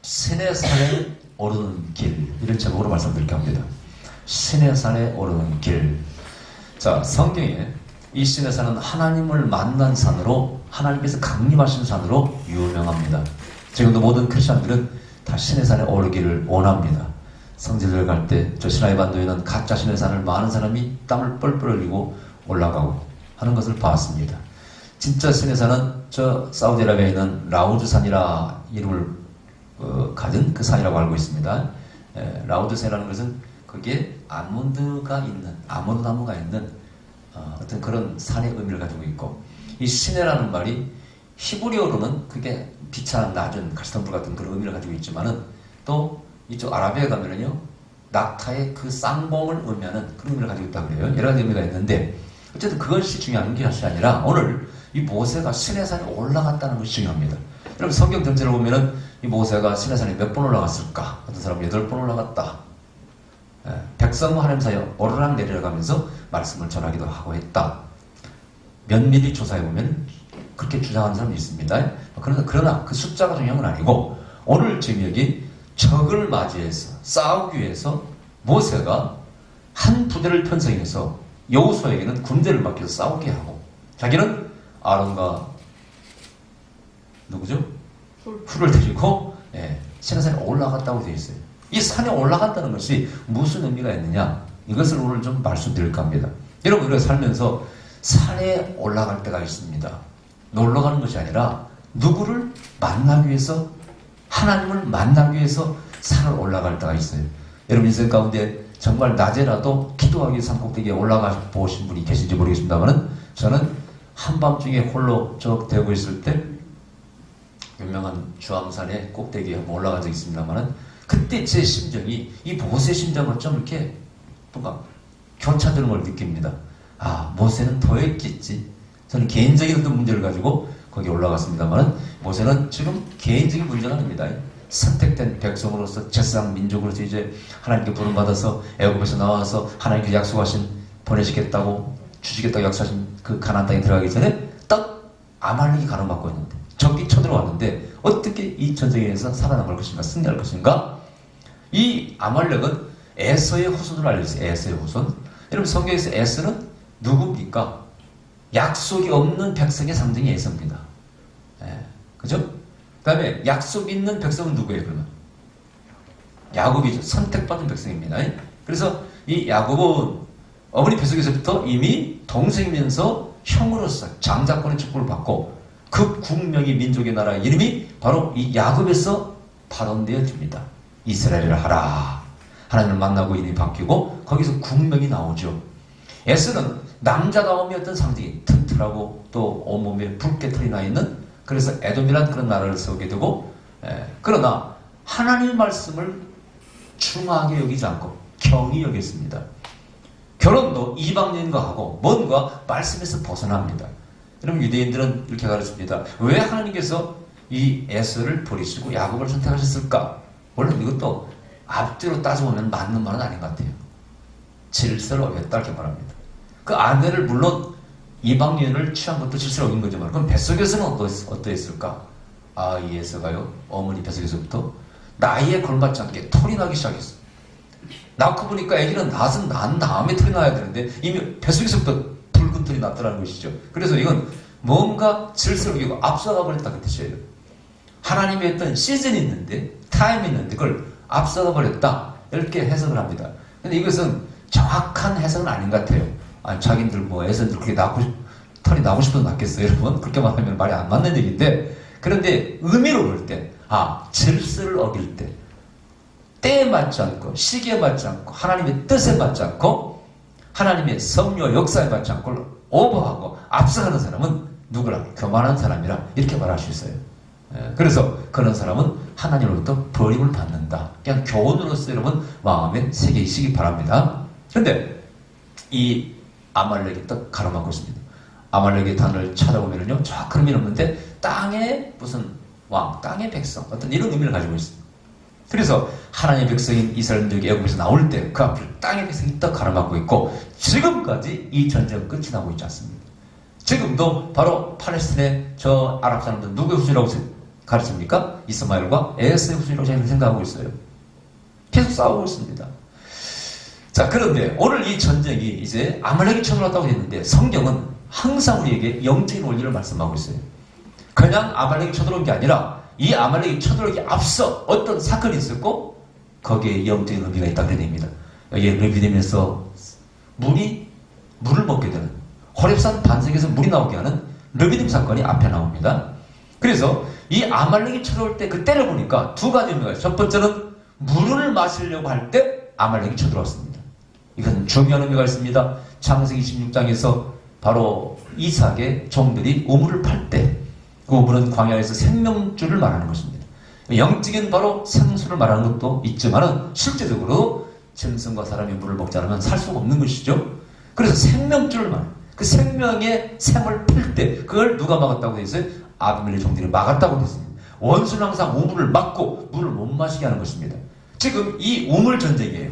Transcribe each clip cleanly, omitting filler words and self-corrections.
신의 산에 오르는 길, 이런 제목으로 말씀드릴까 합니다. 신의 산에 오르는 길. 자, 성경에 이 신의 산은 하나님을 만난 산으로, 하나님께서 강림하신 산으로 유명합니다. 지금도 모든 크리스천들은 다 신의 산에 오르기를 원합니다. 성지를 갈 때 저 시나이 반도에는 가짜 신의 산을 많은 사람이 땀을 뻘뻘 흘리고 올라가고 하는 것을 봤습니다. 진짜 신의 산은 저 사우디아라비아에 있는 라우드산이라 이름을 가진 그 산이라고 알고 있습니다. 라우드산이라는 것은 거기에 아몬드 나무가 있는 어떤 그런 산의 의미를 가지고 있고, 이 시내라는 말이 히브리어로는 그게 비찬 낮은 가시덤불 같은 그런 의미를 가지고 있지만은, 또 이쪽 아라비아에 가면은요 낙타의 그 쌍봉을 의미하는 그런 의미를 가지고 있다고 그래요. 여러 가지 의미가 있는데, 어쨌든 그것이 중요한 것이 아니라 오늘 이 모세가 시내산에 올라갔다는 것이 중요합니다. 여러분 성경 전체를 보면은 이 모세가 시내산에 몇 번 올라갔을까? 어떤 사람은 8번 올라갔다. 백성과 하나님 사이에 오르락 내리락 하면서 말씀을 전하기도 하고 했다. 면밀히 조사해보면 그렇게 주장하는 사람이 있습니다. 그러나 그 숫자가 중요한 건 아니고, 오늘 지금 여기 적을 맞이해서 싸우기 위해서 모세가 한 부대를 편성해서 여호수아에게는 군대를 맡겨서 싸우게 하고, 자기는 아론과 누구죠? 훌을 데리고 시내산에 올라갔다고 되어 있어요. 이 산에 올라갔다는 것이 무슨 의미가 있느냐, 이것을 오늘 좀 말씀드릴까 합니다. 여러분, 우리가 살면서 산에 올라갈 때가 있습니다. 놀러 가는 것이 아니라 누구를 만나기 위해서, 하나님을 만나기 위해서 산을 올라갈 때가 있어요. 여러분 인생 가운데 정말 낮에라도 기도하기 위해 산꼭대기에 올라가 보신 분이 계신지 모르겠습니다만, 저는 한밤중에 홀로 저 대고 있을 때 유명한 주암산의 꼭대기에 한번 올라간 적이 있습니다만, 그때 제 심정이 이 모세 심정을 좀 이렇게 뭔가 교차되는 걸 느낍니다. 아, 모세는 더 했겠지. 저는 개인적인 어떤 문제를 가지고 거기 올라갔습니다만, 모세는 지금 개인적인 문제가 아닙니다. 선택된 백성으로서 제사장 민족으로서 이제 하나님께 부름받아서 애굽에서 나와서 하나님께 약속하신, 보내시겠다고 주시겠다고 약속하신 그 가나안 땅에 들어가기 전에 딱 아말렉이 가로막고 있는데, 적이 쳐들어왔는데 어떻게 이 전쟁에서 살아남을 것인가, 승리할 것인가? 이 아말렉은 에서의 후손으로 알려졌어요. 에서의 후손. 여러분 성경에서 에서는 누굽니까? 약속이 없는 백성의 상징이 에서입니다. 그죠? 그 다음에 약속 있는 백성은 누구예요 그러면? 야곱이죠. 선택받은 백성입니다. 그래서 이 야곱은 어머니 뱃속에서부터 이미 동생이면서 형으로서 장자권의 축복을 받고, 그 국명이 민족의 나라의 이름이 바로 이 야곱에서 발언되어집니다. 이스라엘을 하라. 하나님을 만나고 이름이 바뀌고 거기서 국명이 나오죠. 에스는 남자다움의 어떤 상징이 튼튼하고 또 온몸에 붉게 털이 나 있는, 그래서 에돔이란 그런 나라를 세우게 되고, 그러나 하나님의 말씀을 중하게 여기지 않고 경히 여겼습니다. 결혼도 이방인과 하고 뭔가 말씀에서 벗어납니다. 여러분 유대인들은 이렇게 가르칩니다. 왜 하나님께서 이 에서를 버리시고 야곱을 선택하셨을까? 물론 이것도 앞뒤로 따져보면 맞는 말은 아닌 것 같아요. 질서를 어겼다 이렇게 말합니다. 그 아내를 물론 이방인을 취한 것도 질서를 어긴 거지만, 그럼 뱃속에서는 어떠했을까? 아, 이 에서가요, 어머니 뱃속에서부터 나이에 걸맞지 않게 털이 나기 시작했어. 낳고 보니까 아기는 낳은 다음에 털이 나야 되는데 이미 뱃속에서부터 붉은 털이 났다는 것이죠. 그래서 이건 뭔가 질서를 어기고 앞서가 버렸다 그 뜻이에요. 하나님의 어떤 시즌이 있는데, 타임이 있는데 그걸 앞서가 버렸다, 이렇게 해석을 합니다. 근데 이것은 정확한 해석은 아닌 것 같아요. 아니, 자기들 뭐 애선들 그렇게 털이 나고 싶어서 낳겠어요 여러분? 그렇게 말하면 말이 안 맞는 얘기인데, 그런데 의미로 볼 때, 질서를 어길 때, 때에 맞지 않고 시기에 맞지 않고 하나님의 뜻에 맞지 않고 하나님의 섭리와 역사에 맞지 않고 오버하고 앞서가는 사람은 누구라? 교만한 사람이라 이렇게 말할 수 있어요. 그래서 그런 사람은 하나님으로부터 버림을 받는다. 그냥 교훈으로서 여러분 마음에 새기시기 바랍니다. 그런데 이 아말렉이 딱 가로막고 있습니다. 아말렉의 단을 찾아보면요, 정확한 의미는 없는데 땅의 무슨 왕, 땅의 백성, 어떤 이런 의미를 가지고 있습니다. 그래서 하나님의 백성인 이스라엘민족이 애굽에서 나올 때 그 앞을 땅의 백성이 딱 가로막고 있고, 지금까지 이 전쟁은 끝이 나고 있지 않습니다. 지금도 바로 팔레스틴의 저 아랍 사람들 누구의 후손이라고 가르칩니까? 이스마엘과 에사의 후손이라고 저희는 생각하고 있어요. 계속 싸우고 있습니다. 자, 그런데 오늘 이 전쟁이 이제 아말렉이 쳐들어왔다고 했는데 성경은 항상 우리에게 영적인 원리를 말씀하고 있어요. 그냥 아말렉이 쳐들어온 게 아니라 이 아말렉이 쳐들어오기 앞서 어떤 사건이 있었고 거기에 영적인 의미가 있다고 그랬습니다. 여기에 르비딤에서 물을 먹게 되는, 호렙산 반석에서 물이 나오게 하는 르비딤 사건이 앞에 나옵니다. 그래서 이 아말렉이 쳐들어올 때 그 때를 보니까 두 가지 의미가 있어요. 첫 번째는 물을 마시려고 할 때 아말렉이 쳐들어왔습니다. 이건 중요한 의미가 있습니다. 창세기 26장에서 바로 이삭의 종들이 우물을 팔 때 그 우물은 광야에서 생명줄을 말하는 것입니다. 영적인 바로 생수를 말하는 것도 있지만 실제적으로 짐승과 사람이 물을 먹지 않으면 살 수가 없는 것이죠. 그래서 생명줄을 말해요. 그 생명의 샘을 필 때 그걸 누가 막았다고 되어 있어요? 아비멜렉 종들이 막았다고 되어 있습니다. 원수는 항상 우물을 막고 물을 못 마시게 하는 것입니다. 지금 이 우물 전쟁이에요.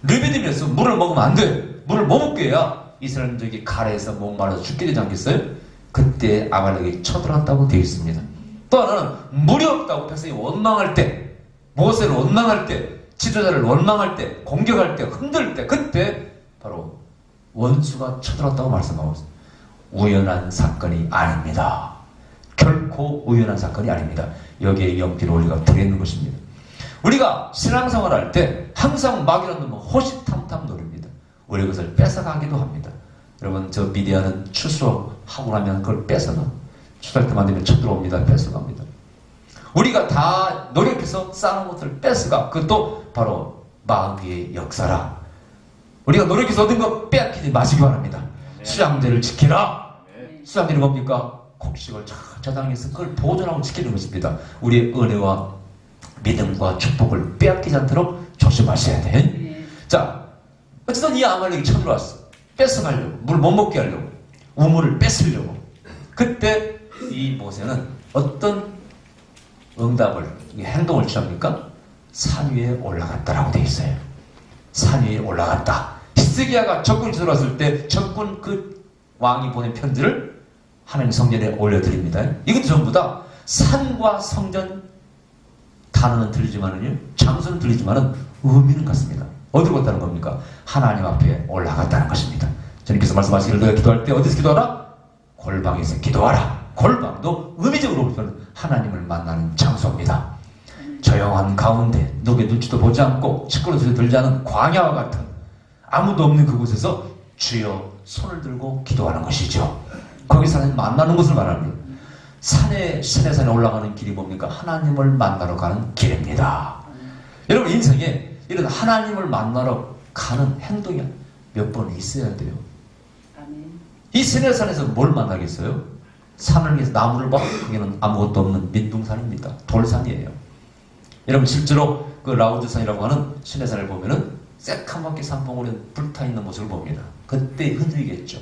르비딤에서 물을 먹으면 안 돼. 물을 못 먹게 해야 이스라엘 민족이 가래에서 목말라서 죽게 되지 않겠어요? 그때 아말렉이 쳐들어왔다고 되어 있습니다. 또 하나는 물이 없다고 백성이 원망할 때, 모세를 원망할 때, 지도자를 원망할 때, 공격할 때, 흔들 때, 그때 바로 원수가 쳐들어왔다고 말씀하고 있습니다. 우연한 사건이 아닙니다. 결코 우연한 사건이 아닙니다. 여기에 영적인 원리가 들어있는 것입니다. 우리가 신앙생활 할 때 항상 마귀라는 놈은 호시탐탐 노립니다. 우리 그것을 뺏어가기도 합니다. 여러분, 저 미디어는 추수하고 나면 그걸 뺏어가. 추수할 때만 되면 쳐들어옵니다. 뺏어갑니다. 우리가 다 노력해서 쌓은 것을 뺏어가. 그것도 바로 마귀의 역사라. 우리가 노력해서 얻은 거 빼앗기지 마시기 바랍니다. 수양제를 지키라. 수양제는 뭡니까? 곡식을 저장해서 그걸 보존하고 지키는 것입니다. 우리의 은혜와 믿음과 축복을 빼앗기지 않도록 조심하셔야 돼. 자, 어쨌든 이 아말렉이 쳐들어왔어. 뺏어가려고, 물 못 먹게 하려고, 우물을 뺏으려고. 그때 이 모세는 어떤 응답을, 행동을 취합니까? 산 위에 올라갔다라고 되어 있어요. 산 위에 올라갔다. 히스기야가 적군이 들어왔을 때 적군 그 왕이 보낸 편지를 하나님 성전에 올려드립니다. 이것도 전부 다 산과 성전 단어는 들리지만은요, 장소는 들리지만은 의미는 같습니다. 어디로 갔다는 겁니까? 하나님 앞에 올라갔다는 것입니다. 주님께서 말씀하시기를 너희가 기도할 때 어디서 기도하라? 골방에서 기도하라. 골방도 의미적으로 보면 하나님을 만나는 장소입니다. 조용한 가운데 누구의 눈치도 보지 않고 시끄러운 소리 들지 않은 광야와 같은 아무도 없는 그곳에서 주여 손을 들고 기도하는 것이죠. 거기서 하나님 만나는 것을 말합니다. 시내산에 올라가는 길이 뭡니까? 하나님을 만나러 가는 길입니다. 여러분, 인생에 이런 하나님을 만나러 가는 행동이 몇 번 있어야 돼요. 이 시내산에서 뭘 만나겠어요? 산을 위해서 나무를 봐. 거기는 아무것도 없는 민둥산입니다. 돌산이에요. 여러분, 실제로 그 라우드산이라고 하는 시내산을 보면은 새카맣게 산봉우리 불타있는 모습을 봅니다. 그때 흔들리겠죠.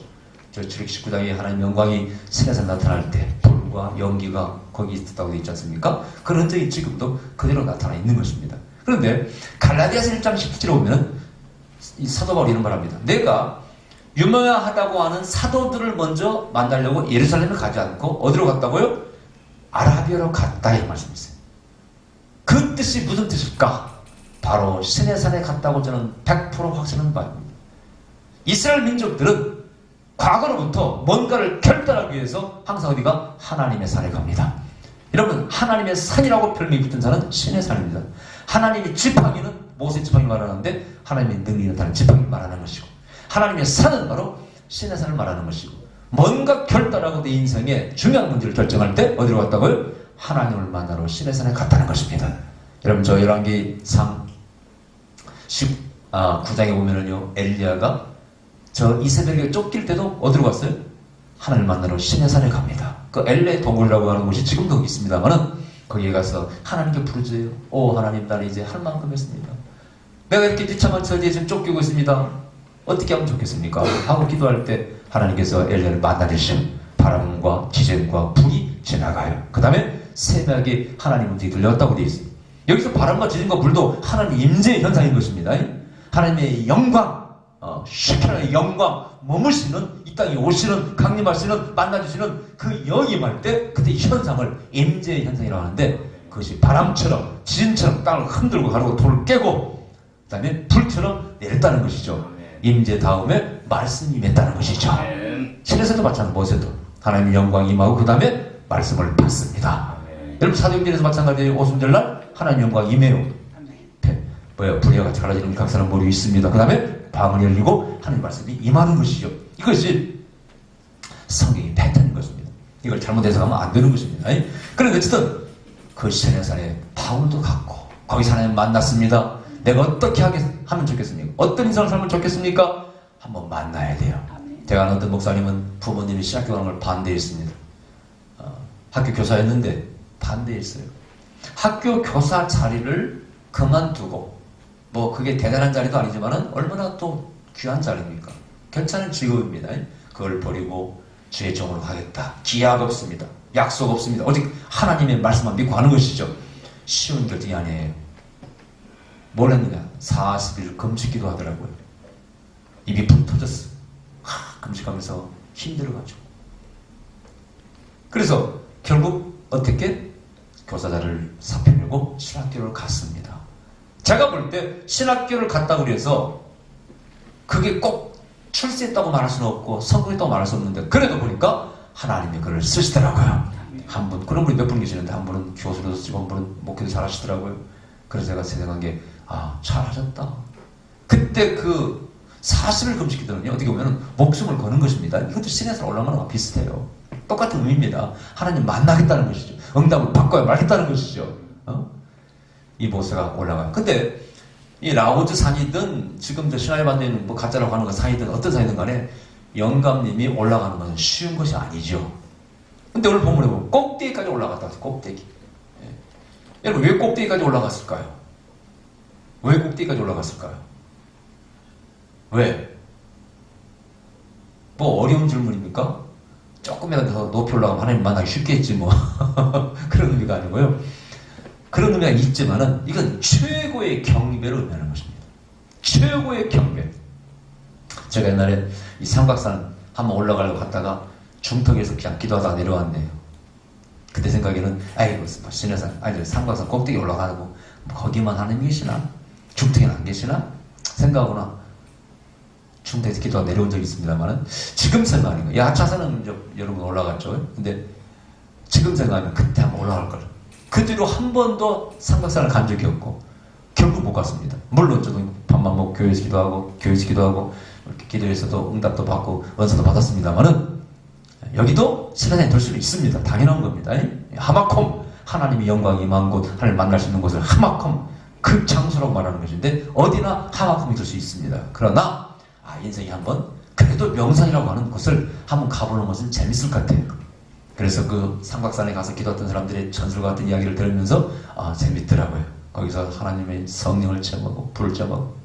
저 출애굽기 19장에 하나님 영광이 시내산 나타날 때 불과 연기가 거기 있었다고 되어 있지 않습니까? 그런 흔적이 지금도 그대로 나타나 있는 것입니다. 그런데 갈라디아서 1장 17절에 보면은 이 사도 바울이 이런 말합니다. 내가 유명하다고 하는 사도들을 먼저 만나려고 예루살렘을 가지 않고 어디로 갔다고요? 아라비아로 갔다, 이 말씀이 있어요. 그 뜻이 무슨 뜻일까? 바로 시내산에 갔다고 저는 100% 확신하는 바입니다. 이스라엘 민족들은 과거로부터 뭔가를 결단하기 위해서 항상 어디가? 하나님의 산에 갑니다. 여러분, 하나님의 산이라고 별명이 붙은 산은 시내산입니다. 하나님의 지팡이는 모세 지팡이 말하는데 하나님의 능력이 나타나는 지팡이 말하는 것이고, 하나님의 산은 바로 시내산을 말하는 것이고, 뭔가 결단하고 내 인생의 중요한 문제를 결정할 때 어디로 갔다고요? 하나님을 만나러 시내산에 갔다는 것입니다. 여러분, 저 열왕기상 19장에 보면은요, 엘리야가 저 이세벨에게 쫓길 때도 어디로 갔어요? 하나님을 만나러 시내산에 갑니다. 그 엘레 동굴이라고 하는 곳이 지금도 있습니다만은 거기에 가서 하나님께 부르짖어요. 오 하나님, 나는 이제 할 만큼 했습니다. 내가 이렇게 비참한 처지에 지금 쫓기고 있습니다. 어떻게 하면 좋겠습니까? 하고 기도할 때 하나님께서 엘레를 만나주시면 바람과 지진과 불이 지나가요. 그 다음에 새벽에 하나님은 뒤 들렸다고 되어 있어요. 여기서 바람과 지진과 불도 하나님의 임재의 현상인 것입니다. 하나님의 영광, 쉐kin의 영광 머무시는 이 땅에 오시는 강림하시는 만나주시는 그 영임할 때 그때 현상을 임재의 현상이라고 하는데 그것이 바람처럼 지진처럼 땅을 흔들고 가르고 돌을 깨고 그 다음에 불처럼 내렸다는 것이죠. 임재 다음에 말씀이 임했다는 것이죠. 신에서도 마찬가지 모세도 하나님의 영광이 임하고 그 다음에 말씀을 받습니다. 여러분 사도행전에서 마찬가지예요. 오순절날 하나님 영광이 임해요. 불의와 같이 갈라지는 각사는 머리 있습니다. 그 다음에 방을 열리고 하나님 말씀이 임하는 것이죠. 이것이 성경의 패턴인 것입니다. 이걸 잘못 해석하면 안 되는 것입니다. 그런데 어쨌든 그 시내산에 바울도 갔고 거기서 하나님 만났습니다. 내가 어떻게 하면 좋겠습니까? 어떤 인생을 살면 좋겠습니까? 한번 만나야 돼요. 제가 아는 어떤 목사님은 부모님이 신학교 가는 걸 반대했습니다. 학교 교사였는데 반대했어요. 학교 교사 자리를 그만두고 뭐 그게 대단한 자리도 아니지만은 얼마나 또 귀한 자리입니까? 괜찮은 직업입니다. 그걸 버리고 주의 종으로 가겠다. 기약 없습니다. 약속 없습니다. 오직 하나님의 말씀만 믿고 하는 것이죠. 쉬운 결정이 아니에요. 뭘 했느냐? 40일 금식기도 하더라고요. 입이 푹 터졌어. 금식하면서 힘들어가지고. 그래서 결국 어떻게 교사자를 사표내고 신학교를 갔습니다. 제가 볼 때 신학교를 갔다고 그래서 그게 꼭 출세했다고 말할 수는 없고 성공했다고 말할 수 없는데 그래도 보니까 하나님이 그를 쓰시더라고요. 한 분, 그런 분이 몇 분 계시는데 한 분은 교수로도 쓰고 한 분은 목회도 잘하시더라고요. 그래서 제가 생각한 게 잘하셨다. 그때 그 40일 금식기도는요 어떻게 보면 목숨을 거는 것입니다. 이것도 신에서 올라가는 거랑 비슷해요. 똑같은 의미입니다. 하나님 만나겠다는 것이죠. 응답을 바꿔야 말겠다는 것이죠. 이 모세가 올라가요. 근데 이 라오즈 산이든 지금 저 신화에 만드는 뭐 가짜라고 하는 거 산이든 어떤 산이든 간에 영감님이 올라가는 것은 쉬운 것이 아니죠. 근데 오늘 본문에 보면 꼭대기까지 올라갔다. 꼭대기. 여러분 왜 꼭대기까지 올라갔을까요? 왜 꼭대기까지 올라갔을까요? 왜? 뭐 어려운 질문입니까? 조금이라도 더 높이 올라가면 하나님 만나기 쉽겠지 뭐. 그런 의미가 아니고요. 그런 의미가 있지만은 이건 최고의 경배를 의미하는 것입니다. 최고의 경배. 제가 옛날에 이 삼각산 한번 올라가려고 갔다가 중턱에서 그냥 기도하다가 내려왔네요. 그때 생각에는 아이고 신해산 아니 삼각산 꼭대기 올라가고 거기만 하나님 계시나? 중턱에는 안 계시나? 생각하거나 중턱에서 기도하다 내려온 적이 있습니다만은 지금 생각하는 거예요. 야차산은 여러분 올라갔죠. 근데 지금 생각하면 그때 한번 올라갈 걸. 그 뒤로 한 번도 삼각산을 간 적이 없고 결국 못 갔습니다. 물론 저도 밥만 먹고 교회에서 기도하고 이렇게 기도에서도 응답도 받고 은사도 받았습니다만은 여기도 신앙에 들 수는 있습니다. 당연한 겁니다. 하마콤 하나님의 영광이 임한 곳 하나님 만날 수 있는 곳을 하마콤 그 장소라고 말하는 것인데 어디나 하마콤이 들 수 있습니다. 그러나 인생이 한번 그래도 명산이라고 하는 곳을 한번 가보는 것은 재밌을 것 같아요. 그래서 그 삼각산에 가서 기도했던 사람들의 전설과 같은 이야기를 들으면서 재밌더라고요. 거기서 하나님의 성령을 체험하고 불을 체험하고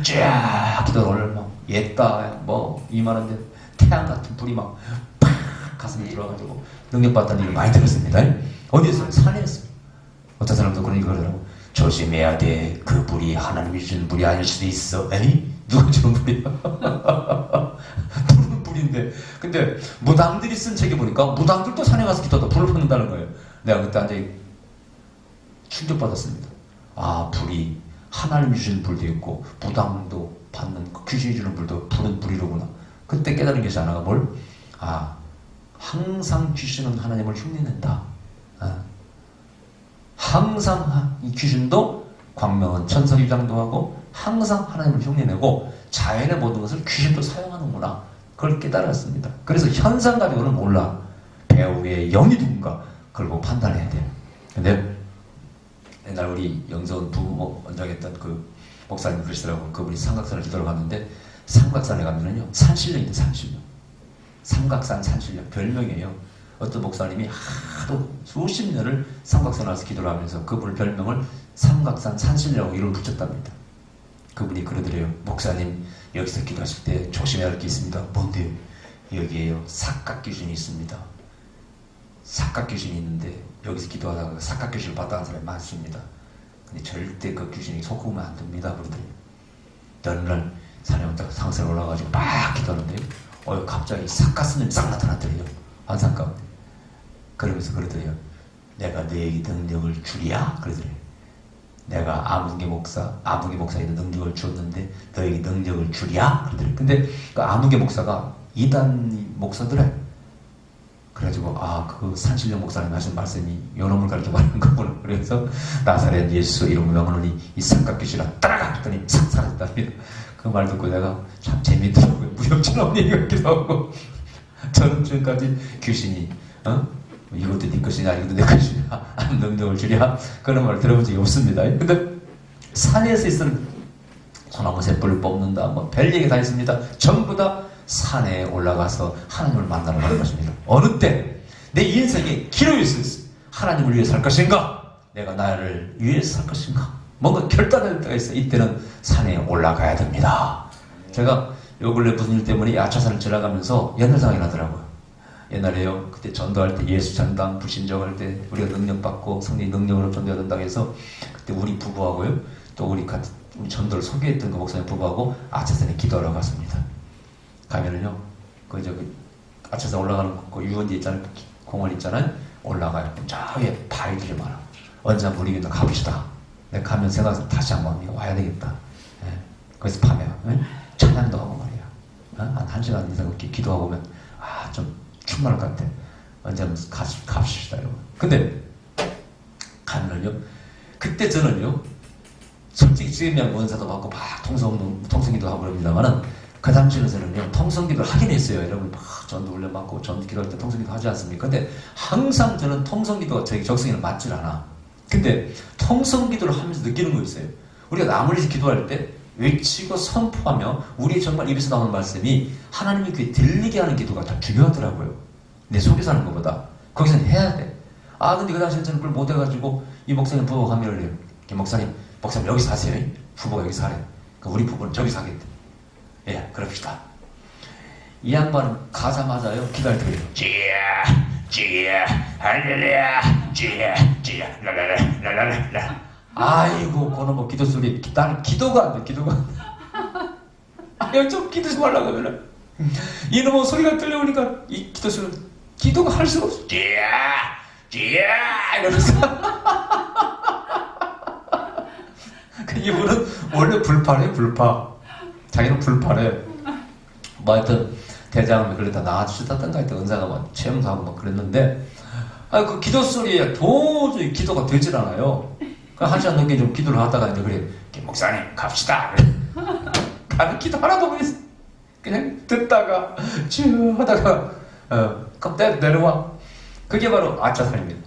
쫙 기도를 막 옛다 뭐 이만한데 태양 같은 불이 막 팍 가슴에 들어가지고 능력받다는 얘기를 많이 들었습니다. 어디에서? 산에서. 어떤 사람도 그런 얘기를 하더라고. 조심해야 돼. 그 불이 하나님이 주는 불이 아닐 수도 있어. 에이? 누가 주는 불이야? 불은 불인데. 근데 무당들이 쓴 책에 보니까 무당들도 산에 가서 기도하다 불을 받는다는 거예요. 내가 그때 완전히 충격받았습니다. 불이 하나님이 주는 불도 있고 무당도 받는 귀신이 주는 불도 불은 불이로구나. 그때 깨달은 것이 하나가 뭘? 항상 귀신은 하나님을 흉내낸다. 항상 이 귀신도 광명은 천사 위장도 하고 항상 하나님을 흉내내고 자연의 모든 것을 귀신도 사용하는구나. 그걸 깨달았습니다. 그래서 현상 가지고는 몰라. 배우의 영이 누군가 그걸 보고 판단해야 돼요. 근데 옛날 우리 영서원 부부 원장했던 그 목사님 그러시더라고. 그분이 삼각산을 기도를 갔는데 삼각산에 가면은요 산신령인데 산신령. 삼각산 산신령 별명이에요. 어떤 목사님이 하도 수십 년을 삼각산에 와서 기도를 하면서 그분 별명을 삼각산 산신령이라고 이름을 붙였답니다. 그분이 그러더래요. 목사님 여기서 기도하실 때 조심해야 할 게 있습니다. 뭔데요? 여기에요 사각귀신이 있습니다. 사각귀신이 있는데 여기서 기도하다가 사각귀신을 받아간 사람이 많습니다. 근데 절대 그 귀신이 속으면 안 됩니다. 그러더래요. 어느 날 산에 왔다가 상산에 올라가가지고 막 기도하는데 갑자기 삭가스님이 싹 나타났더래요. 환상 가운데. 그러면서 그러더래요. 내가 너에게 능력을 주리야? 그러더래요. 내가 아무개 목사에게 능력을 주었는데 너에게 능력을 주리야? 그러더래요. 근데 그 아무개 목사가 이단 목사더래. 그래가지고 그 산신령 목사님 하신 말씀이 요놈을 가르쳐 말하는 거구나. 그래서 나사렛 예수 이름 명하노니 이 삼각귀신아 따라가 했더니 싹 사라졌답니다. 그 말 듣고 내가 참 재밌더라고요. 무협처럼 얘기 같기도 하고. 저는 지금까지 귀신이 이것도 네 것이냐 이것도 내 것이냐 능력을 주랴 그런 말 들어본 적이 없습니다. 근데 산에서 있는 소나무 샘불을 뽑는다 뭐 별 얘기 다 있습니다. 전부 다 산에 올라가서 하나님을 만나러 가는 것입니다. 어느 때 내 인생의 기로에 있어 하나님을 위해 살 것인가 내가 나를 위해서 살 것인가 뭔가 결단할 때가 있어요. 이때는 산에 올라가야 됩니다. 제가 요 근래 무슨 일 때문에 야차산을 지나가면서 옛날 생각이 나더라고요. 옛날에요. 그때 전도할 때 예수 전당 불신정할 때 우리가 능력받고 성령 능력으로 전도해야 된다고 해서 그때 우리 부부하고요. 또 우리 전도를 소개했던 그 목사님 부부하고 아차산에 기도하러 갔습니다. 가면은요. 아차산 올라가는 그 유원지 있잖아요. 공원 있잖아요. 올라가요. 저 위에 바위들이 많아. 언제 한번 우리 가봅시다. 내가 가면 생각해서 다시 한번 와야 되겠다. 예. 거기서 밤에 찬양도 하고 말이야. 한 시간 이상 이렇게 기도하고 오면 좀 충만할 것 같아. 언제 한번 갑시다 여러분. 근데 가면은요. 그때 저는요. 솔직히 지금이야 원사도 받고 막 통성기도 하고 그럽니다만은 그 당시에는 저는요. 통성기도를 하긴 했어요. 여러분 막 전도 훈련 받고 전도 기도할 때 통성기도 하지 않습니까? 근데 항상 저는 통성기도가 저희 적성에는 맞질 않아. 근데 통성기도를 하면서 느끼는 거 있어요. 우리가 나물리서 기도할 때 외치고 선포하며 우리 정말 입에서 나오는 말씀이 하나님의 귀에 들리게 하는 기도가 더 중요하더라고요. 내 속에서 하는 것보다. 거기서는 해야 돼. 근데 그 당시에 저는 그걸 못해가지고 이 목사님 부부가 감명을 해요. 목사님 여기서 하세요. 부부가 여기서 하래. 우리 부부는 저기서 하겠대. 예, 그럽시다. 이 양반은 가자마자요. 기도할 때 그래요. 지야, 할렐루야, 지야, 라라라라라라. 아이고, 그놈의 기도 소리. 나는 기도가 안 돼, 기도가. 좀 기도 좀 하려고 하면 이놈의 소리가 들려오니까 이 기도 소리, 기도가 할 수가 없어. 지야, 이러면서. 이분은 원래 불파래, 불파. 자기는 불파래. 뭐 하여튼, 대장암에 걸렸다 나아주셨다던가 하여튼 은사가 막 체험도 하고 막 그랬는데, 그 기도 소리에 도저히 기도가 되질 않아요. 한 시간 넘게 좀 기도를 하다가 이제 그래, 목사님 갑시다. 그래. 가는 기도 하나도 못 했어. 그냥 듣다가 쭉 하다가 그럼 내려와. 그게 바로 아차산입니다.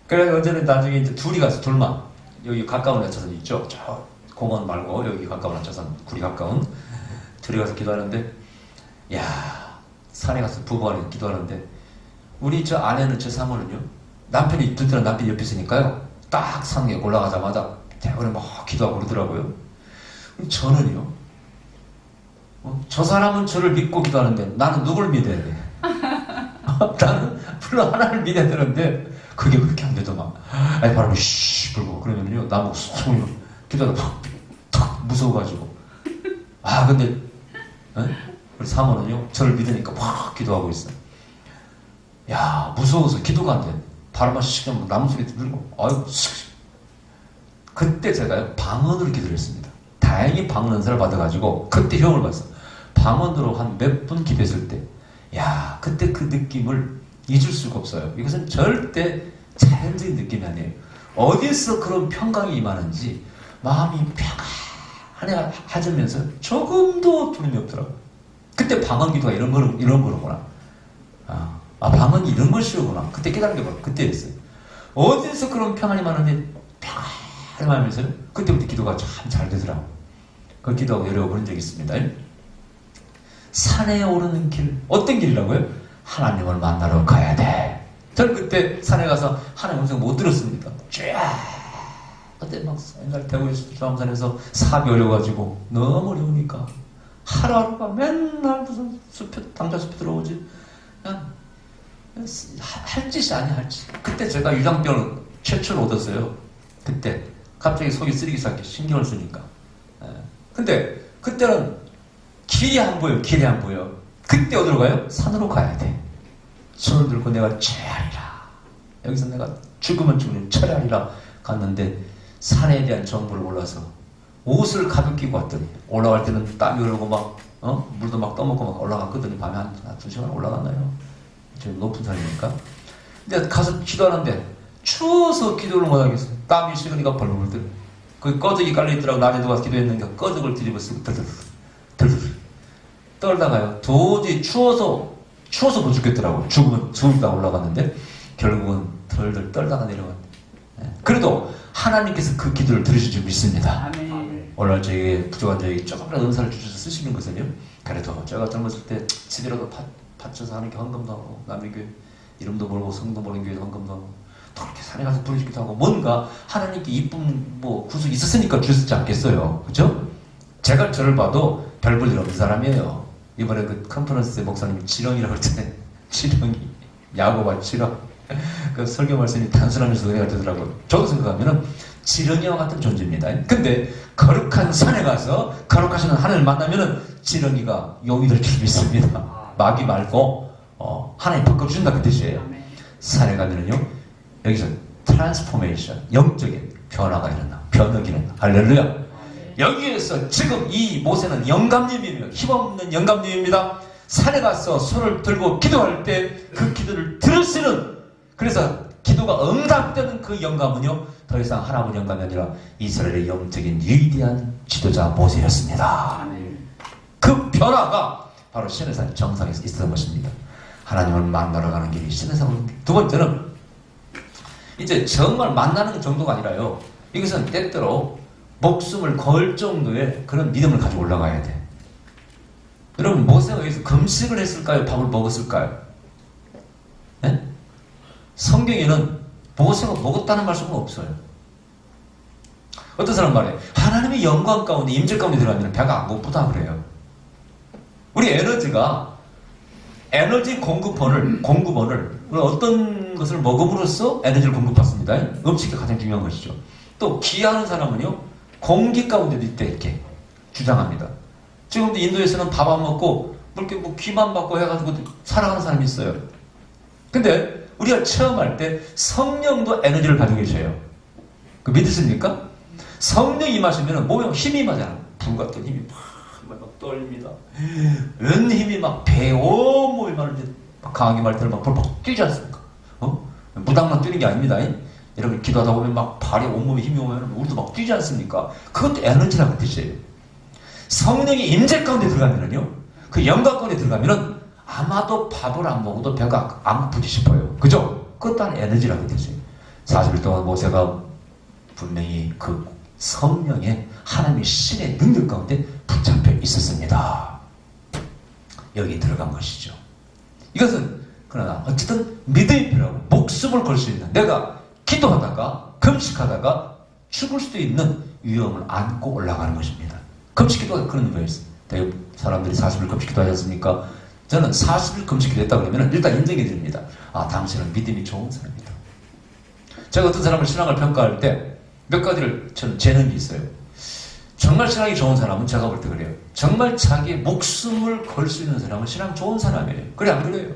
그래서 언제는 나중에 이제 둘이 가서 둘만 여기 가까운 아차산 있죠. 저 공원 말고 여기 가까운 아차산 굴이 가까운 둘이 가서 기도하는데 산에 가서 부부간에 기도하는데 우리 저 아내는 저 사모는요. 남편이 둘 때는 남편이 옆에 있으니까요. 딱 산에 올라가자마자 대원에 막 기도하고 그러더라고요. 저는요. 저 사람은 저를 믿고 기도하는데 나는 누굴 믿어야 돼? 나는 물론 하나님을 믿어야 되는데 그게 그렇게 안 되더만. 바람이 쉬 불고 그러면요. 나보고 쏙 기도하다 탁 무서워가지고. 근데 우리 사모는요. 저를 믿으니까 막 기도하고 있어요. 무서워서 기도가 안 돼. 바람만 씩 나무 소리 들고 그때 제가요 방언으로 기도를 했습니다. 다행히 방언 은사를 받아가지고 그때 효험을 봤어. 방언으로 한 몇 분 기도했을 때 그때 그 느낌을 잊을 수가 없어요. 이것은 절대 자연적인 느낌이 아니에요. 어디서 그런 평강이 임하는지 마음이 평안해하면서 조금도 두려움이 없더라고요. 그때 방언 기도가 이런 거로구나. 방언이 이런 것이로구나. 그때 깨달은 게 바로 그때였어요. 어디서 그런 평안이 많은데 평안하면서 그때부터 기도가 참 잘 되더라고요. 그 기도하고 내려와 보는 적이 있습니다. 산에 오르는 길, 어떤 길이라고요? 하나님을 만나러 가야 돼. 저는 그때 산에 가서 하나님 음성 못 들었습니다. 그때 막 옛날 대구에서 조암산에서 사업이 어려워가지고 너무 어려우니까 하루하루가 맨날 무슨 당자숲에 들어오지. 그냥 할 짓이 아니야, 할 짓. 그때 제가 유당병을 최초로 얻었어요. 그때 갑자기 속이 쓰리기 시작해 신경을 쓰니까. 근데 그때는 길이 안 보여. 길이 안 보여. 그때 어디로 가요? 산으로 가야 돼. 손을 들고 내가 최하리라. 여기서 내가 죽으면 죽으면 철하리라 갔는데 산에 대한 정보를 몰라서 옷을 가볍게 입고 왔더니 올라갈 때는 땀이 흐르고 막 물도 막 떠먹고 막 올라갔거든요. 밤에 한 2시간 올라갔나요? 지금 높은 산이니까. 근데 가서 기도하는데 추워서 기도를 못하겠어요. 땀이 식으니까 벌벌 떨어. 그 꺼적이 깔려있더라고. 낮에 누가 기도했는데 꺼적을 뒤집어 쓰고 덜덜 떨다가요. 도저히 추워서 못 죽겠더라고요. 죽을까 올라갔는데 결국은 덜덜 떨다가 내려갔네. 그래도 하나님께서 그 기도를 들으실 줄 믿습니다. 오늘 저에게 부족한 저에게 조금이라도 은사를 주셔서 쓰시는 것은요. 그래도 제가 젊었을 때 집이라도 바쳐서 하는 게 헌금도 하고 남의 교회 이름도 모르고 성도 모르는 교회 헌금도 하고 또 그렇게 산에 가서 부르시기도 하고 뭔가 하나님께 이쁜 구속이 있었으니까 주셨지 않겠어요. 그죠? 제가 저를 봐도 별 볼 일 없는 사람이에요. 이번에 그 컨퍼런스 목사님이 지렁이라고 할 때 지렁이 야고와 지렁 그 설교 말씀이 단순하면서 은혜가 되더라고요. 저도 생각하면은 지렁이와 같은 존재입니다. 근데 거룩한 산에 가서 거룩하시는 하나님을 만나면은 지렁이가 용이 될 줄 믿습니다. 마귀 말고 하나님 바꿔주신다 그 뜻이에요. 산에 가면은요 여기서 트랜스포메이션 영적인 변화가 일어나 변화기는 할렐루야. 여기에서 지금 이 모세는 영감님이며 힘없는 영감님입니다. 산에 가서 손을 들고 기도할 때 그 기도를 들으시는 그래서 기도가 응답되는 그 영감은요 더 이상 하나님 영감이 아니라 이스라엘의 영적인 위대한 지도자 모세였습니다. 그 변화가 바로 시내산 정상에서 있었던 것입니다. 하나님을 만나러 가는 길이 시내산. 두 번째는 이제 정말 만나는 정도가 아니라요. 이것은 때때로 목숨을 걸 정도의 그런 믿음을 가지고 올라가야 돼. 여러분 모세가 여기서 금식을 했을까요? 밥을 먹었을까요? 네? 성경에는 모세가 먹었다는 말씀은 없어요. 어떤 사람 말해 하나님의 영광 가운데 임재 가운데 들어가면 배가 안 고프다 그래요. 우리 에너지 공급원을 어떤 것을 먹음으로써 에너지를 공급받습니다. 음식이 가장 중요한 것이죠. 또 기하는 사람은요 공기 가운데도 있다 이렇게 주장합니다. 지금도 인도에서는 밥 안 먹고 이렇게 귀만 받고 해가지고 살아가는 사람이 있어요. 근데 우리가 체험할 때 성령도 에너지를 가지고 계셔요. 그 믿으십니까? 성령 임하시면 몸에 힘이 임하잖아. 불 같은 힘이 막 떨립니다. 은 힘이 막 배에 온몸이 막 강하게 말 때는 막 뛰지 않습니까? 무당만 뛰는 게 아닙니다. 여러분 기도하다 보면 막 발에 온몸에 힘이 오면 우리도 막 뛰지 않습니까? 그것도 에너지라는 뜻이에요. 성령이 임재 가운데 들어가면은요, 그 영광 가운데 들어가면은 아마도 밥을 안 먹어도 배가 안 고프지 싶어요. 그죠? 그것도 한 에너지라는 뜻이에요. 40일 동안 모세가 분명히 그 성령의 하나님의 신의 능력 가운데 붙잡혀 있었습니다. 여기 들어간 것이죠. 이것은 그러나 어쨌든 믿음이 필요하고 목숨을 걸 수 있는 내가 기도하다가 금식하다가 죽을 수도 있는 위험을 안고 올라가는 것입니다. 금식기도가 그런 의미가 있어요. 대부분 사람들이 40일 금식기도 하지 않습니까? 저는 40일 금식기도 했다 그러면 일단 인정해 드립니다. 아, 당신은 믿음이 좋은 사람이다. 제가 어떤 사람을 신앙을 평가할 때 몇 가지를 저는 재능이 있어요. 정말 신앙이 좋은 사람은 제가 볼 때 그래요. 정말 자기 목숨을 걸 수 있는 사람은 신앙 좋은 사람이에요. 그래 안 그래요?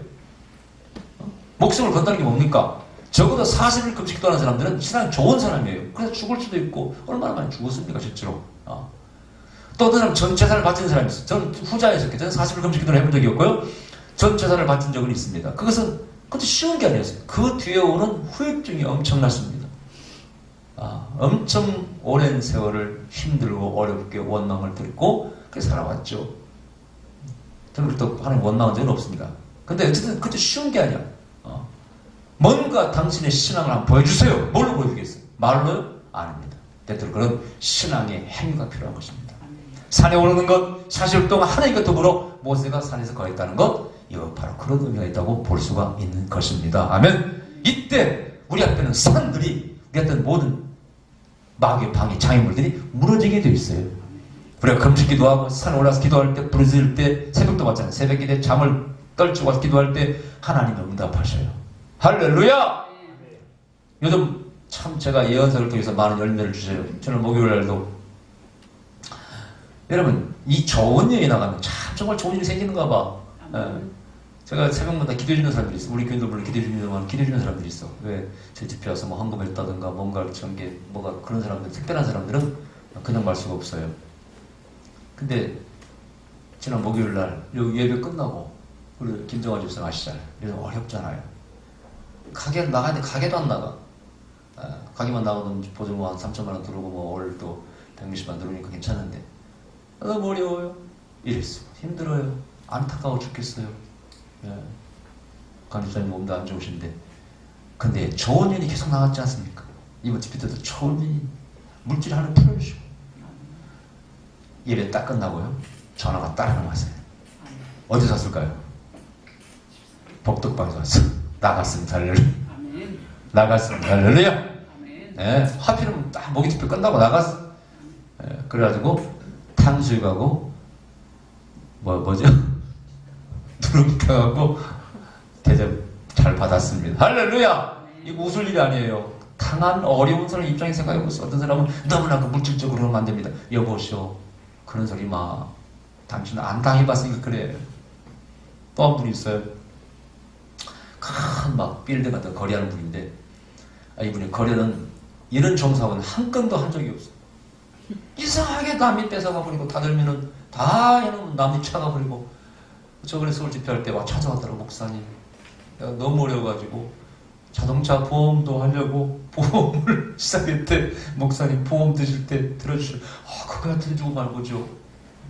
목숨을 건다는 게 뭡니까? 적어도 40일 금식기도 하는 사람들은 신앙 좋은 사람이에요. 그래서 죽을 수도 있고 얼마나 많이 죽었습니까 실제로. 또 어떤 사람 전 재산을 바친 사람이 있어요. 저는 후자였었기 때문에 40일 금식기도를 해본 적이 없고요. 전 재산을 바친 적은 있습니다. 그것도 쉬운 게 아니었어요. 그 뒤에 오는 후유증이 엄청났습니다. 엄청 오랜 세월을 힘들고 어렵게 원망을 듣고 그렇게 살아왔죠. 저는 그렇다고 하나님 원망한 적은 없습니다. 근데 어쨌든 그것도 쉬운 게 아니야. 뭔가 당신의 신앙을 한번 보여주세요. 뭘로 보여주겠어요? 말로요? 아닙니다. 때때로 그런 신앙의 행위가 필요한 것입니다. 산에 오르는 것, 40일 동안 하나님과 더불어 모세가 산에서 거했다는 것, 이거 바로 그런 의미가 있다고 볼 수가 있는 것입니다. 아멘. 이때 우리 앞에는 산들이 우리 앞에는 모든 마귀의 방해 장애물들이 무너지게 되어 있어요. 우리가 금식기도 하고 산에 올라서 기도할 때 부르짖을 때 새벽도 맞잖아요. 새벽에 대 잠을 떨치고 와서 기도할 때 하나님이 응답하셔요. 할렐루야! 요즘 참 제가 예언서를 통해서 많은 열매를 주세요. 저는 목요일날도 여러분 이 좋은 일이 나가면 참 정말 좋은 일이 생기는가 봐. 제가 새벽마다 기도해주는 사람들이 있어. 우리 교인들 물론 기도해주는 사람들이 있어. 왜 제 집에 와서 뭐 헌금했다든가 뭔가 전개 뭐가 그런 사람들, 특별한 사람들은 그냥 말 수가 없어요. 근데 지난 목요일날 여기 예배 끝나고 우리 김정환 집사 아시잖아요. 이래서 어렵잖아요. 가게 나가는데 가게도 안 나가. 가게만 나가면 보증금 한 3천만 원 들어오고 뭐 월 또 160만 들어오니까 괜찮은데 너무 어려워요. 이랬어. 힘들어요. 안타까워 죽겠어요. 강집사님 몸도 안 좋으신데 근데 좋은 일이 계속 나왔지 않습니까? 이번 집회 때도 좋은 일이 물질 하나 풀어주시고 예배 딱 끝나고요. 전화가 따르는 왔어요. 어디서 왔을까요? 복덕방에서 왔어. 나갔습니다. 할렐루야. 나갔습니다. 할렐루야. 하필이면 딱 모기 집회 끝나고 나갔어. 그래가지고 탕수육하고 뭐죠? 누룽탕하고 대접 잘 받았습니다. 할렐루야. 이거 웃을 일이 아니에요. 당한 어려운 사람 입장에 생각해보세요. 어떤 사람은 너무나 물질적으로 하면 안 됩니다. 여보시오. 그런 소리 마. 당신은 안 당해봤으니까 그래. 또 한 분이 있어요. 큰 막 빌딩 같은 거래하는 분인데 이분이 거래는 이런 종사원 한 건도 한 적이 없어. 이상하게 남이 뺏어가 버리고 다들면은 다 해놓으면 남이 차가 버리고. 저번에 서울 집회할 때 와 찾아왔더라고. 목사님 내가 너무 어려워가지고 자동차 보험도 하려고 보험을 시작했대. 목사님 보험 드실 때 들어주시고 그거야 들어주고 말고죠.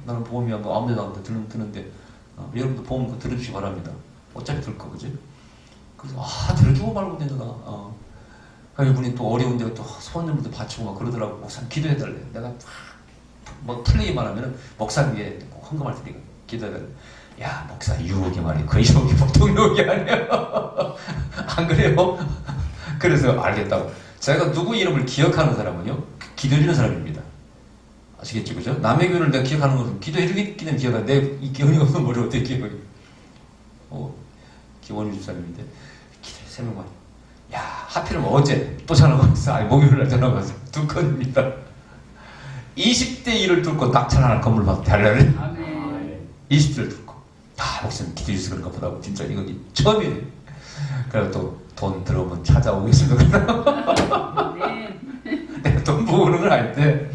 나는 보험이 아무 데나 드는데 여러분도 보험 그거 들어주시기 바랍니다. 어차피 들 거 그지? 그래서 들어주고 말고 되나. 이분이 또 어려운데 또 손님들도 바치고 막 그러더라고. 목사님 기도해달래. 내가 뭐 풀리기만 하면은 목사님 위에 꼭 헌금할 테니까 기도해달래. 야 목사 유혹이 말이야. 그 유혹이 보통 유혹이 아니야. 안 그래요? 그래서 알겠다고. 제가 누구 이름을 기억하는 사람은요 기도해주는 사람입니다. 아시겠죠? 그죠? 남의 교회를 내가 기억하는 것은 기도해주기는 기억하는데 이 기억이 없으면 머리 어떻게 기억해. 기원유 집사님인데 기도해 3명만. 야 하필이면 어제 또 전화가 왔어. 목요일날 전화가 왔어. 두 건입니다. 20대 1을 뚫고 낙찰하는 건물 막 달라래. 20대를 뚫고 목사님 기도해 주셔서 그런가 보다. 진짜 이거 처음이네. 그래서 또 돈 들어오면 찾아오겠습니다. 내가 돈 모으는 걸 할 때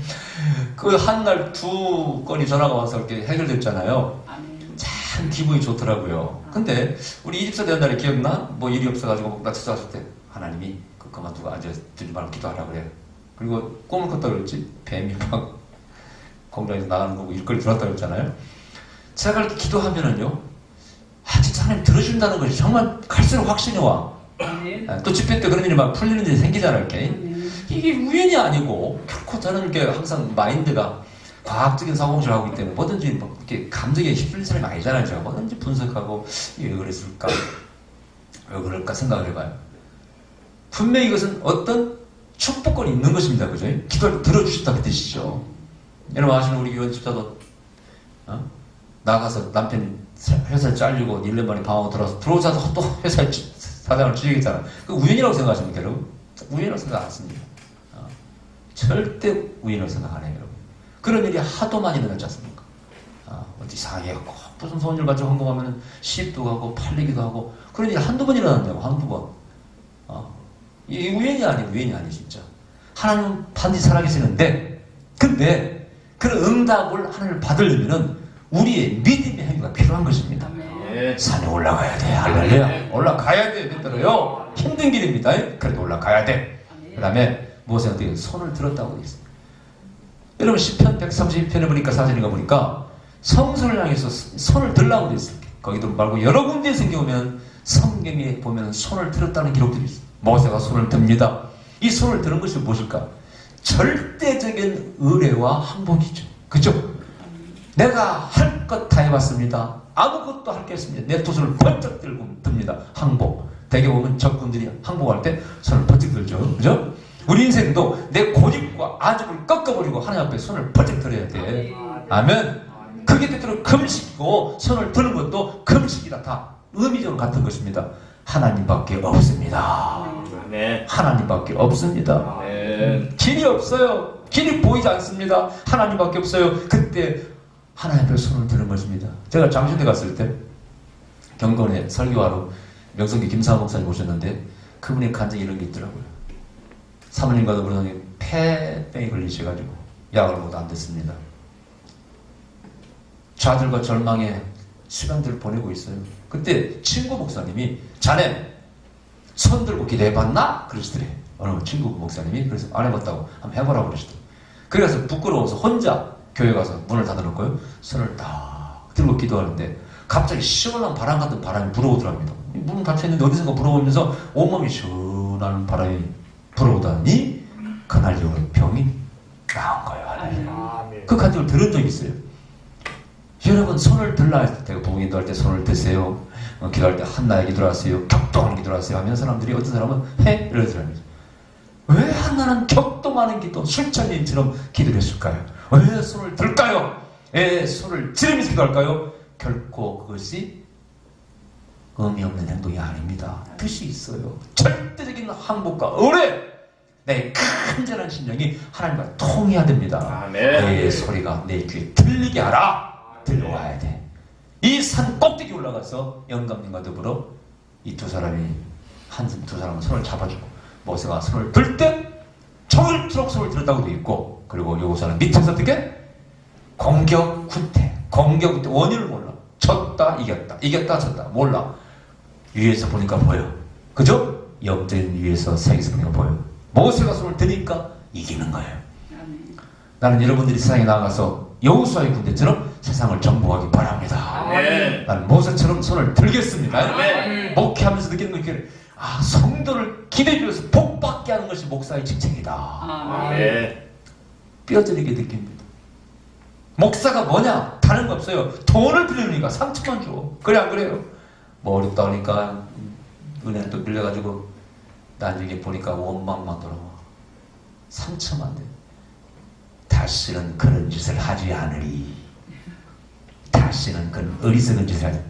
그 한날 2건이 전화가 와서 이렇게 해결됐잖아요. 참 기분이 좋더라고요. 근데 우리 이집사 되는 날에 기억나? 뭐 일이 없어가지고 나 찾아왔을 때 하나님이 그만두고 앉아들지 말고 기도하라 그래. 그리고 꿈을 꿨다 그랬지. 뱀이 막 공장에서 나가는 거고 일거리 들어왔다 그랬잖아요. 제가 이렇게 기도하면은요 진짜 하나님 들어준다는 것이 정말 갈수록 확신이 와. 또 집회 때 그런 일이 막 풀리는 일이 생기잖아요. 이렇게. 이게 우연이 아니고 결코 저는 이렇게 항상 마인드가 과학적인 사고방식을 하고 있기 때문에 뭐든지 뭐 이렇게 감정에 휩쓸린 사람이 아니잖아요. 제가 뭐든지 분석하고 왜 그랬을까? 왜 그럴까 생각을 해봐요. 분명히 이것은 어떤 축복권이 있는 것입니다. 그죠? 기도를 들어주셨다는 뜻이죠. 여러분 아시는 우리 교회 집사도 나가서 남편 회사에 잘리고 1년 만에 방황하고 들어오자서 또 회사에 사장을 지휘했잖아요. 그 우연이라고 생각하십니까 여러분? 우연이라고 생각 안 씁니다. 절대 우연이라고 생각 안 해요. 여러분. 그런 일이 하도 많이 일어났지 않습니까? 어디 이상하게 갖고 무슨 손을 가지고 헌금하면 시집도 가고 팔리기도 하고 그런 일이 한두 번 일어난다고. 한두 번. 이 우연이 아니에요. 우연이 아니에요. 진짜 하나님은 반드시 살아계시는데 근데 그런 응답을 하나님을 받으려면은 우리의 믿음의 행위가 필요한 것입니다. 산에 올라가야 돼. 할렐루야. 올라가야 돼. 됐더라요. 힘든 길입니다. 그래도 올라가야 돼. 그 다음에 무엇에 어떻게 손을 들었다고 되어 있습니다. 여러분 시편 132편에 보니까 사진에 가보니까 성소를 향해서 손을 들라고 되어 있어요. 거기도 말고 여러 군데에 생겨오면 성경에 보면 손을 들었다는 기록들이 있어요. 모세가 손을 듭니다. 이 손을 드는 것이 무엇일까? 절대적인 의뢰와 항복이죠. 그죠? 내가 할 것 다 해봤습니다. 아무것도 할 게 없습니다. 내 두 손을 번쩍 들고 듭니다. 항복. 대개 보면 적군들이 항복할 때 손을 번쩍 들죠. 그죠? 우리 인생도 내 고집과 아집을 꺾어버리고 하나님 앞에 손을 번쩍 들어야 돼. 아멘. 그게 때때로 금식이고 손을 드는 것도 금식이다. 다 의미적으로 같은 것입니다. 하나님밖에 없습니다. 하나님밖에 없습니다. 길이 없어요. 길이 보이지 않습니다. 하나님밖에 없어요. 그때 하나님 앞에 손을 드는 것입니다. 제가 장신대 갔을 때 경건에 설교하러 명성기 김사호 목사님 오셨는데 그분의 간증이 이런 게 있더라고요. 사모님과도 그러더니 폐병이 걸리셔가지고 약을 먹어도 안 됐습니다. 좌절과 절망의 시간들을 보내고 있어요. 그때 친구 목사님이 자네 손 들고 기도해봤나? 그러시더래. 어느 친구 목사님이. 그래서 안 해봤다고 한번 해보라고 그러시더래. 그래서 부끄러워서 혼자 교회 가서 문을 닫아놓고요. 손을 딱 들고 기도하는데 갑자기 시원한 바람 같은 바람이 불어오더랍니다. 문은 닫혀있는데 어디선가 불어오면서 온몸이 시원한 바람이 불어오더니 그날 이후로 병이 나은 거예요. 그 간증을 들은 적이 있어요. 여러분 손을 들라 할 때, 복음 기도할 때 손을 드세요. 기도할 때 한나의 기도를 하세요. 격동하는 기도를 하세요. 하면 사람들이 어떤 사람은 해? 이러더랍니다. 왜 한나는 격동하는 기도, 술찬인처럼 기도를 했을까요? 왜 손을 들까요? 왜 손을 지르면서 기도할까요? 결코 그것이 의미 없는 행동이 아닙니다. 뜻이 있어요. 절대적인 항복과 의뢰! 내 큰절한 심령이 하나님과 통해야 됩니다. 내 소리가 내 귀에 들리게 하라! 들려와야 돼. 이 산 꼭대기 올라가서 영감님과 더불어 이 두 사람이 두 사람은 손을 잡아주고 모세가 손을 들 때 저울트럭 손을 들었다고 되어 있고 그리고 여호수아는 밑에서 어떻게? 공격 후퇴 원인을 몰라. 졌다 이겼다 졌다 몰라. 위에서 보니까 보여. 그죠? 영적인 위에서 세계에서 보니까 보여. 모세가 손을 드니까 이기는 거예요. 나는 여러분들이 세상에 나가서 여호수아의 군대처럼 세상을 정복하기 바랍니다. 나는 모세처럼 손을 들겠습니다. 목회하면서 느끼는 거 이렇게 성도를 기대해 주면서 복받게 하는 것이 목사의 직책이다. 뼈저리게 느낍니다. 목사가 뭐냐? 다른 거 없어요. 돈을 빌리니까 3천만 줘. 그래 안 그래요? 뭐 어렵다 하니까 은혜를 또 빌려가지고 나중에 보니까 원망만 돌아와. 3천만 돼. 다시는 그런 짓을 하지 않으리. 다시는 그런 어리석은 짓을 하지.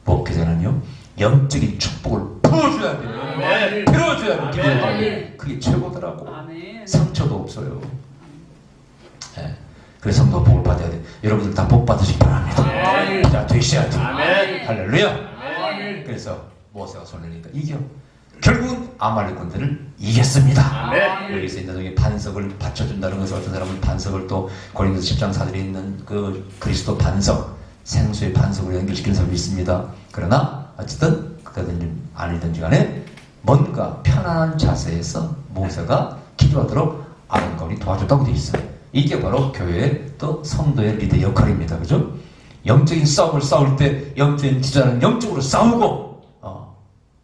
목회자는요 영적인 축복을 풀어줘야 돼요. 풀어줘야 돼요. 그게 최고더라고. 상처도 없어요. 네. 그래서 성도가 복을 받아야 돼. 여러분들 다 복 받으시기 바랍니다. 자, 되셔야 돼. 할렐루야. 그래서 모세가 손을 내니까 이겨. 결국은 아말렉 군대를 이겼습니다. 여기서 인도적인 반석을 받쳐준다는 것은 어떤 사람은 반석을 또 고린도서 10장 4절에 있는 그 그리스도 반석, 생수의 반석으로 연결시키는 사람이 있습니다. 그러나 어쨌든 그때든지 아니든지 간에 뭔가 편안한 자세에서 모세가 기도하도록 아론과 도와줬다고 되어 있어요. 이게 바로 교회의 또 성도의 리더 역할입니다. 그죠? 영적인 싸움을 싸울 때 영적인 지자는 영적으로 싸우고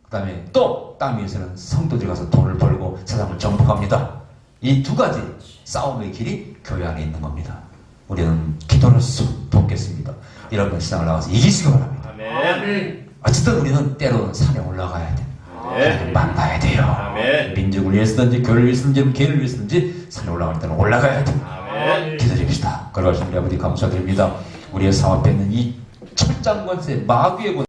그 다음에 또 땅 위에서는 성도들이 가서 돈을 벌고 세상을 정복합니다. 이 두 가지 싸움의 길이 교회 안에 있는 겁니다. 우리는 기도로서 돕겠습니다. 여러분 세상을 나가서 이기시기 바랍니다. 어쨌든 우리는 때로는 산에 올라가야 돼. 하나님을 만나야 돼요. 민족을 위해서든지 교회를 위해서든지 개를 위해서든지 산에 올라갈 때는 올라가야 돼. 기다립시다. 걸어가신 우리 아버지 감사드립니다. 우리의 삶 앞에 있는 이 철장권세 마귀의